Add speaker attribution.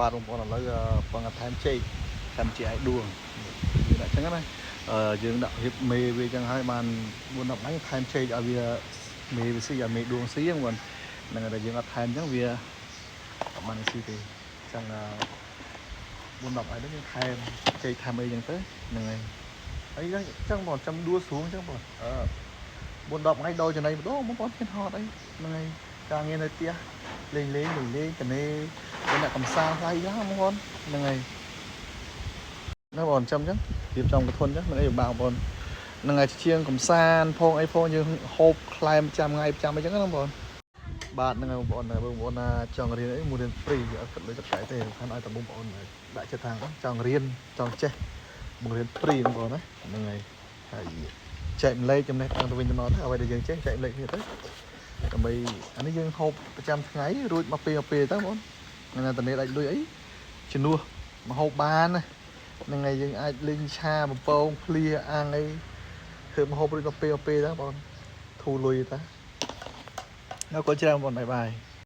Speaker 1: បាទបងប្អូនឥឡូវបងថែមចេកថែមជាឲ្យដួងយើងដាក់ចឹងណាយើងដាក់រៀបមេវាចឹងហើយបាន4 10ថ្ងៃថែមចេកឲ្យវាមេវាស៊ីឲ្យមេដួងស៊ីហ្នឹងបងហ្នឹងតែយើងអត់ថែមចឹងវាអត់បានស៊ីទេចឹង4 10ថ្ងៃនេះយើងថែមចេកថែមអីចឹងទៅហ្នឹងហើយចឹងបងចាំដួស្រួងចឹងបង4 10ថ្ងៃដល់ចំណៃម្ដងបងប្អូនមានហត់អីហ្នឹងហើយការងារនៅផ្ទះលេងកណេអ្នកកំសាន្តខ្លះអីហ្នឹងបងប្អូនហ្នឹងហើយណាបងចាំចឹងរៀបចំកធន់ចឹងនឹងអីបងប្អូនហ្នឹងហើយជាងកំសាន្តផងអីផងយើងហូបខ្លែមចាំថ្ងៃចាំអីចឹងណាបងប្អូនបាទហ្នឹងហើយបងប្អូនណាចង់រៀនអីមួយរៀនហ្វ្រីអត់គិតលុយទឹកតែទេខាងឲ្យតែបងប្អូនដាក់ចិត្តថាចង់រៀនចង់ចេះបង្រៀនហ្វ្រីបងប្អូនណាហ្នឹងហើយចែកម្លែកចំណេះតាមទៅវិញទៅមកទៅអ្វីដែលយើងចេះចែកម្លែកគ្នាទៅដើម្បីអានេះយើងហូបប្រចាំថ្ងៃរួចមកពេលទៅបងហ្នឹងតែនេះដាច់លុយអីជំនួសមហូបបានណាហ្នឹងហើយយើងអាចលេងឆាបំពងភ្លាអាំងអីធ្វើមហូបរួចមកពេលទៅបងធូរលុយតាអរគុណច្រើនបងបាយ